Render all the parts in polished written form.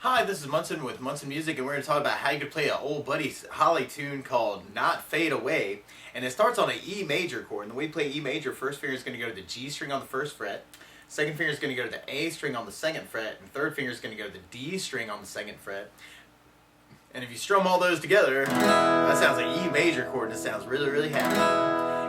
Hi, this is Munson with Munson Music, and we're going to talk about how you can play an old Buddy Holly tune called Not Fade Away. And it starts on an E major chord. And the way you play E major, first finger is going to go to the G string on the first fret, second finger is going to go to the A string on the second fret, and third finger is going to go to the D string on the second fret. And if you strum all those together, that sounds like E major chord, and it sounds really, really happy.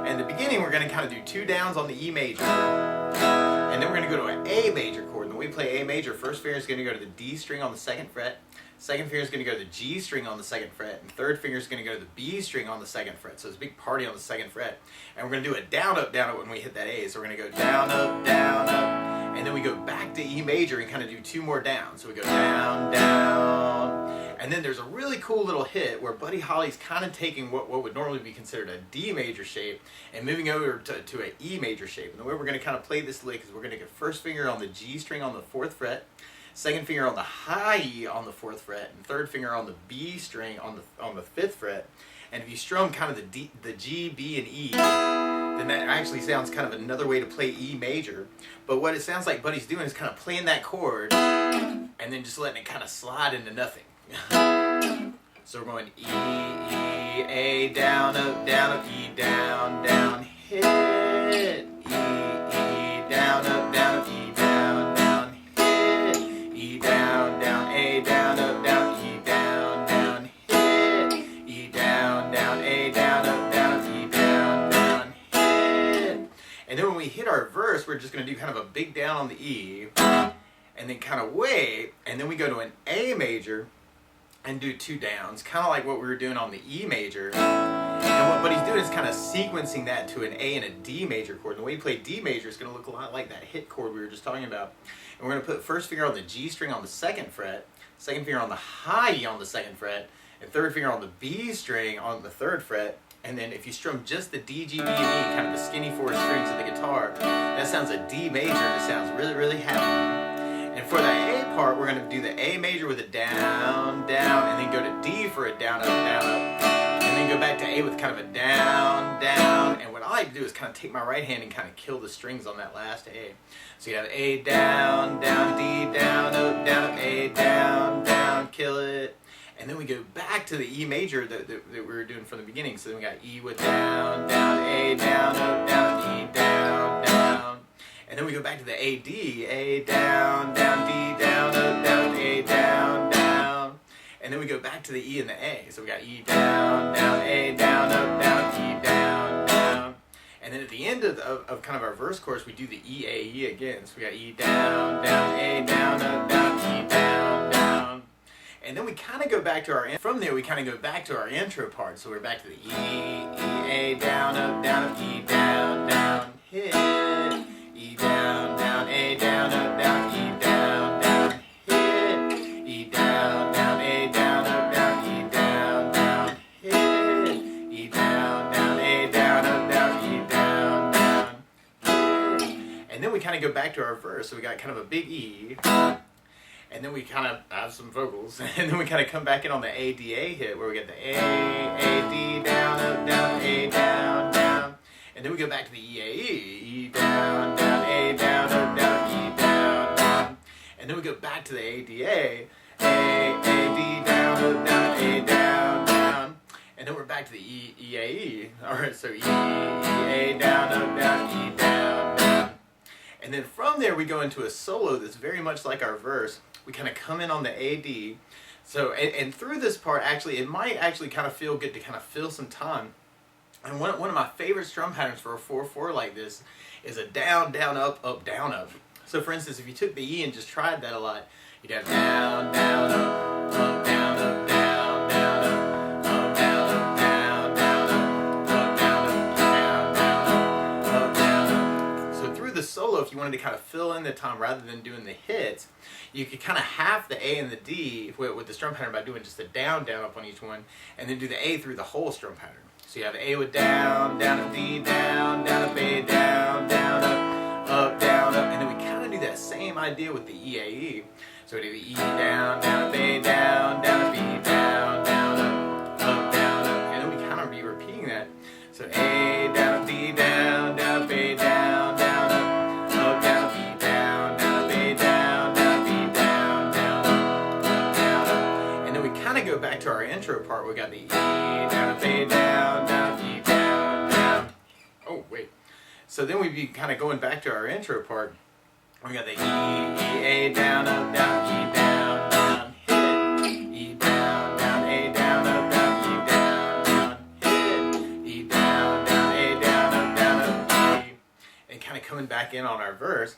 And in the beginning, we're going to kind of do two downs on the E major, and then we're going to go to an A major chord. And the way we play A major, first finger is going to go to the D string on the second fret, second finger is going to go to the G string on the second fret, and third finger is going to go to the B string on the second fret. So it's a big party on the second fret. And we're going to do a down, up when we hit that A. So we're going to go down, up, and then we go back to E major and kind of do two more downs. So we go down, down, and then there's a really cool little hit where Buddy Holly's kind of taking what would normally be considered a D major shape and moving over to an E major shape. And the way we're going to kind of play this lick is we're going to get first finger on the G string on the fourth fret, second finger on the high E on the fourth fret, and third finger on the B string on the fifth fret. And if you strum kind of the G, B, and E, then that actually sounds kind of another way to play E major. But what it sounds like Buddy's doing is kind of playing that chord and then just letting it kind of slide into nothing. So we're going E, E, A, down, up, E, down, down, hit, E, E, down, up, E, down, down, hit, E, down, A, down, up, E, down, hit, E, down, A, down, up, E, down, hit. And then when we hit our verse, we're just going to do kind of a big down on the E, and then kind of wait, and then we go to an A major and do two downs, kind of like what we were doing on the E major. And what Buddy's doing is kind of sequencing that to an A and a D major chord. And the way you play D major is going to look a lot like that hit chord we were just talking about. And we're going to put first finger on the G string on the second fret, second finger on the high E on the second fret, and third finger on the B string on the third fret. And then if you strum just the D, G, B, and E, kind of the skinny four strings of the guitar, that sounds a D major, and it sounds really, really happy. And for the A part, we're going to do the A major with a down, down, and then go to D for a down, up, and then go back to A with kind of a down, down. And what I like to do is kind of take my right hand and kind of kill the strings on that last A. So you have A, down, down, D, down, up, A, down, down, kill it. And then we go back to the E major that we were doing from the beginning. So then we got E with down, down, A, down, up, E, down, down. And then we go back to the A, D, A, down, down, D, down, up, A, down, down. And then we go back to the E and the A. So we got E, down, down, A, down, up, E, down, down. And then at the end of kind of our verse chorus, we do the E, A, E again. So we got E, down, down, A, down, up, E, down, down. And then we kind of go back to from there we kind of go back to our intro part. So we're back to the E, E, A, down, up, E, down, down, hit. E down, down, A down, up, E down, hit. E down, A down, up, E down, hit. E down, A down, up, E down, hit. And then we kind of go back to our verse. So we got kind of a big E, and then we kind of have some vocals, and then we kind of come back in on the A, D, A hit where we get the A, D down, up, A down, down. And then we go back to the E, A, E down, down, A down, up, E down, down. And then we go back to the A, D, A, D down, up, A down, down. And then we're back to the E, A, E. Alright, so E, A down, up, E down, down. And then from there we go into a solo that's very much like our verse. We kind of come in on the A, D. So, and through this part, actually, it might actually kind of feel good to kind of fill some time. And one of my favorite strum patterns for a 4/4 like this is a down, down, up, down, up. So for instance, if you took the E and just tried that a lot, you'd have down, down, up, down, up, down, down, up, down, up, down, down, up, down, up, down, down, up, down, up. So through the solo, if you wanted to kind of fill in the time rather than doing the hits, you could kind of half the A and the D with the strum pattern by doing just a down, down, up on each one, and then do the A through the whole strum pattern. So you have A with down, down, up, D, down, down, up, A, down, down, up, down, up. And then we kind of do that same idea with the E, A, E. So we do the E, down, down, up, A, down, down, up, E, down, down, up, down, up. And then we kind of be repeating that. So A, down, up, D, down, down, up, A, down, down, up, down, up, E, down, down, up, A, down, down, up, E, down, down, up, go back to our intro part. We got the E down, up, A down, down, E down, down. Oh wait. So then we'd be kind of going back to our intro part. We got the E, A down, up, down, E down, down, hit, E down, down, A down, up, down, E down, down, hit, E down, down, A down, up, down, up, E, and kind of coming back in on our verse.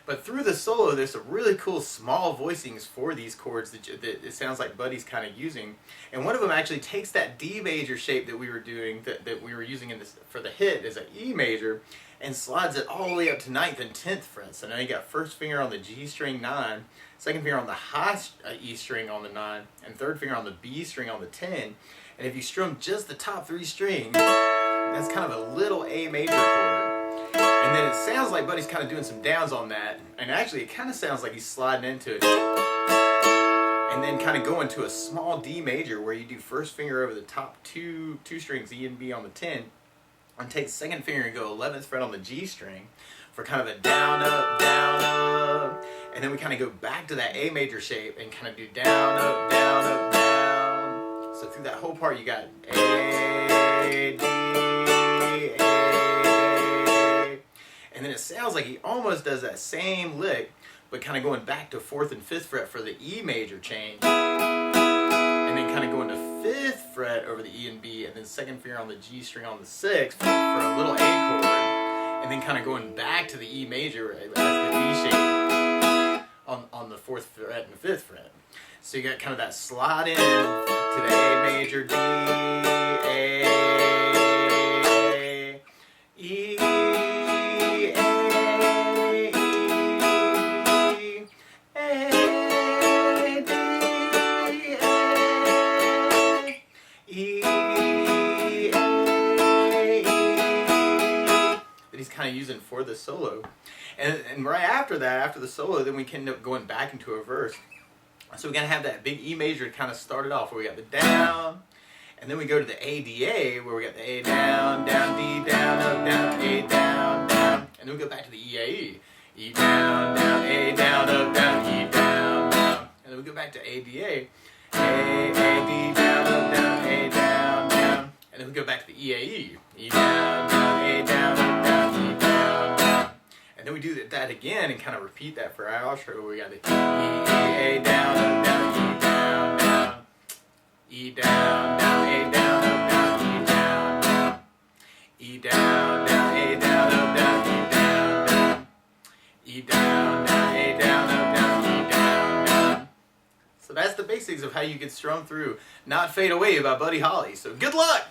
But through the solo, there's some really cool small voicings for these chords that it sounds like Buddy's kind of using. And one of them actually takes that D major shape that we were doing, that we were using in this for the hit as an E major, and slides it all the way up to 9th and 10th frets. So now you got first finger on the G string 9, second finger on the high E string on the 9, and third finger on the B string on the 10. And if you strum just the top 3 strings, that's kind of a little A major chord. And then it sounds like Buddy's kind of doing some downs on that. And actually it kind of sounds like he's sliding into it. And then kind of going to a small D major where you do first finger over the top two strings, E and B on the 10. And take the second finger and go 11th fret on the G string for kind of a down, up, down, up. And then we kind of go back to that A major shape and kind of do down, up, down, up, down. So through that whole part you got A, D, A. And then it sounds like he almost does that same lick, but kind of going back to 4th and 5th fret for the E major change. And then kind of going to 5th fret over the E and B, and then second finger on the G string on the 6th for a little A chord, and then kind of going back to the E major as the D shape on the 4th fret and the 5th fret. So you got kind of that slide in to the A major, D, A, E, kind of using for the solo. And right after that, after the solo, then we can end up going back into a verse. So we're going to have that big E major kind of started off where we got the down, and then we go to the ADA where we got the A down, down, D down, up, down, A down, down, and then we go back to the EAE. E down, down, A down, up, down, E down, down, and then we go back to ADA. A, D down, up, down, A down, down, and then we go back to the EAE. E down, down, A down, up, down, E down, down. And then we do that again and kind of repeat that for our outro where we got the E, A down, up, down, E down, down, E down, down, A down, up, down, E down, down, E down, down, A down, up, down, E down, down, E down, down, A down, up, down, E down, down. So that's the basics of how you can strum through Not Fade Away by Buddy Holly. So good luck!